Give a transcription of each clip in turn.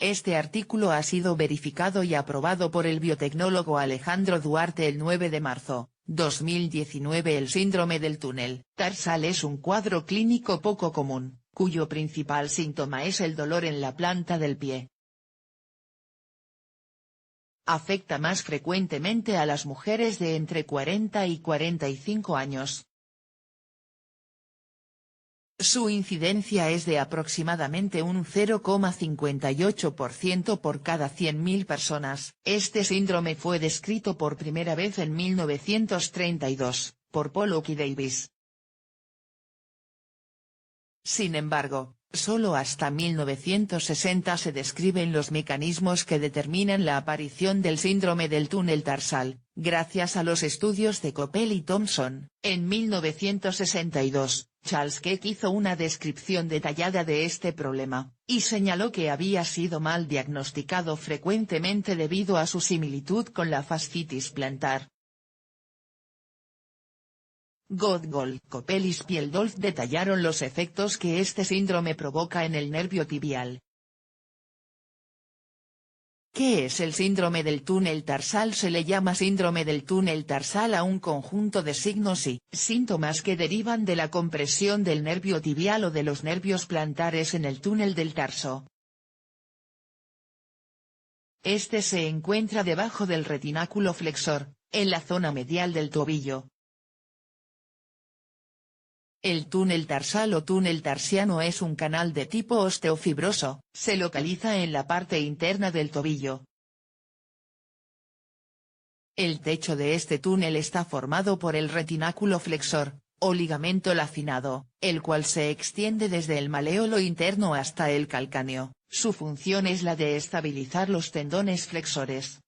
Este artículo ha sido verificado y aprobado por el biotecnólogo Alejandro Duarte el 9 de marzo, 2019. El síndrome del túnel tarsal es un cuadro clínico poco común, cuyo principal síntoma es el dolor en la planta del pie. Afecta más frecuentemente a las mujeres de entre 40 y 45 años. Su incidencia es de aproximadamente un 0,58% por cada 100.000 personas. Este síndrome fue descrito por primera vez en 1932, por Pollock y Davis. Sin embargo, solo hasta 1960 se describen los mecanismos que determinan la aparición del síndrome del túnel tarsal, gracias a los estudios de Coppell y Thompson. En 1962, Charles Keck hizo una descripción detallada de este problema, y señaló que había sido mal diagnosticado frecuentemente debido a su similitud con la fascitis plantar. Gottgold, Coppell y Spieldolf detallaron los efectos que este síndrome provoca en el nervio tibial. ¿Qué es el síndrome del túnel tarsal? Se le llama síndrome del túnel tarsal a un conjunto de signos y síntomas que derivan de la compresión del nervio tibial o de los nervios plantares en el túnel del tarso. Este se encuentra debajo del retináculo flexor, en la zona medial del tobillo. El túnel tarsal o túnel tarsiano es un canal de tipo osteofibroso, se localiza en la parte interna del tobillo. El techo de este túnel está formado por el retináculo flexor, o ligamento lacinado, el cual se extiende desde el maléolo interno hasta el calcáneo. Su función es la de estabilizar los tendones flexores.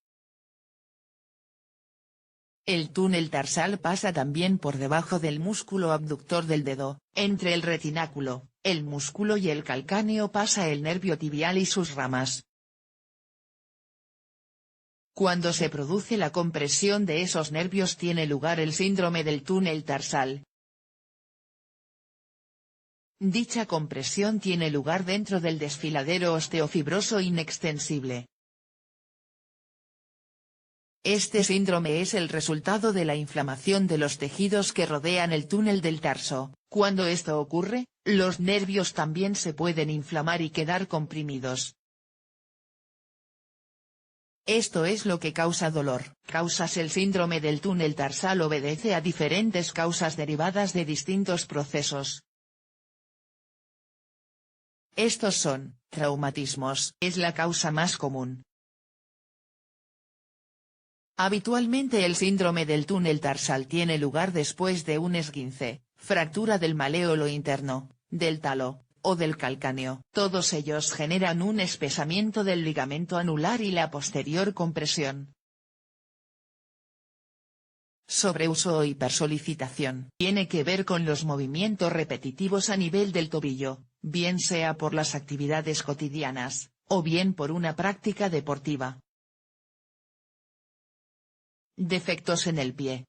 El túnel tarsal pasa también por debajo del músculo abductor del dedo. Entre el retináculo, el músculo y el calcáneo pasa el nervio tibial y sus ramas. Cuando se produce la compresión de esos nervios tiene lugar el síndrome del túnel tarsal. Dicha compresión tiene lugar dentro del desfiladero osteofibroso inextensible. Este síndrome es el resultado de la inflamación de los tejidos que rodean el túnel del tarso. Cuando esto ocurre, los nervios también se pueden inflamar y quedar comprimidos. Esto es lo que causa dolor. Causas. El síndrome del túnel tarsal obedece a diferentes causas derivadas de distintos procesos. Estos son: traumatismos, es la causa más común. Habitualmente el síndrome del túnel tarsal tiene lugar después de un esguince, fractura del maléolo interno, del talo, o del calcáneo. Todos ellos generan un espesamiento del ligamento anular y la posterior compresión. Sobreuso o hipersolicitación. Tiene que ver con los movimientos repetitivos a nivel del tobillo, bien sea por las actividades cotidianas, o bien por una práctica deportiva. Defectos en el pie.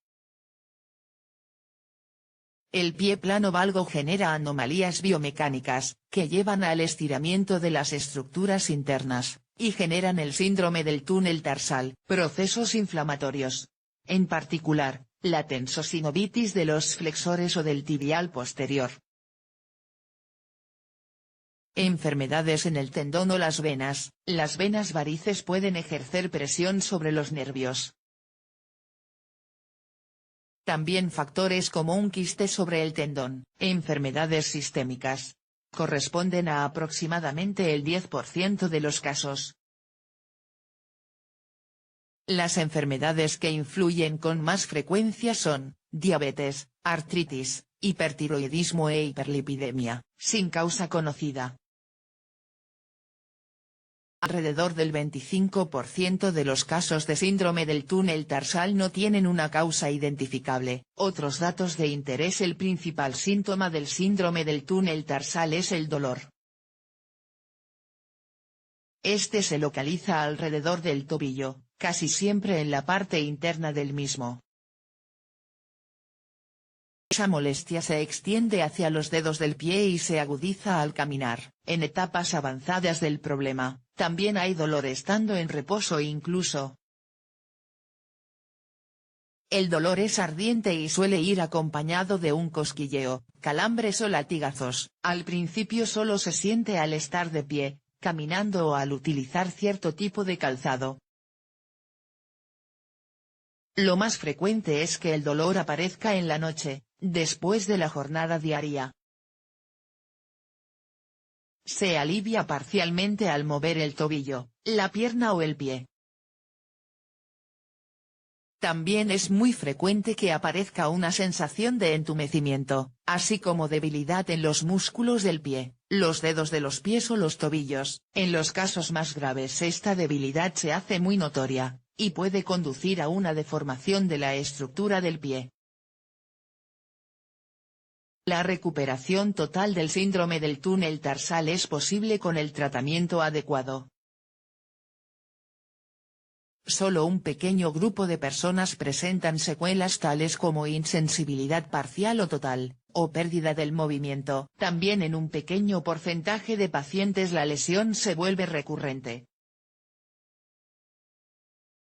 El pie plano valgo genera anomalías biomecánicas, que llevan al estiramiento de las estructuras internas, y generan el síndrome del túnel tarsal. Procesos inflamatorios. En particular, la tensosinovitis de los flexores o del tibial posterior. Enfermedades en el tendón o las venas varices pueden ejercer presión sobre los nervios. También factores como un quiste sobre el tendón. Enfermedades sistémicas. Corresponden a aproximadamente el 10% de los casos. Las enfermedades que influyen con más frecuencia son: diabetes, artritis, hipertiroidismo e hiperlipidemia, sin causa conocida. Alrededor del 25% de los casos de síndrome del túnel tarsal no tienen una causa identificable. Otros datos de interés. El principal síntoma del síndrome del túnel tarsal es el dolor. Este se localiza alrededor del tobillo, casi siempre en la parte interna del mismo. Esa molestia se extiende hacia los dedos del pie y se agudiza al caminar. En etapas avanzadas del problema, También hay dolor estando en reposo incluso. El dolor es ardiente y suele ir acompañado de un cosquilleo, calambres o latigazos. Al principio solo se siente al estar de pie, caminando o al utilizar cierto tipo de calzado. Lo más frecuente es que el dolor aparezca en la noche, después de la jornada diaria. Se alivia parcialmente al mover el tobillo, la pierna o el pie. También es muy frecuente que aparezca una sensación de entumecimiento, así como debilidad en los músculos del pie, los dedos de los pies o los tobillos. En los casos más graves esta debilidad se hace muy notoria, y puede conducir a una deformación de la estructura del pie. La recuperación total del síndrome del túnel tarsal es posible con el tratamiento adecuado. Solo un pequeño grupo de personas presentan secuelas tales como insensibilidad parcial o total, o pérdida del movimiento. También en un pequeño porcentaje de pacientes la lesión se vuelve recurrente.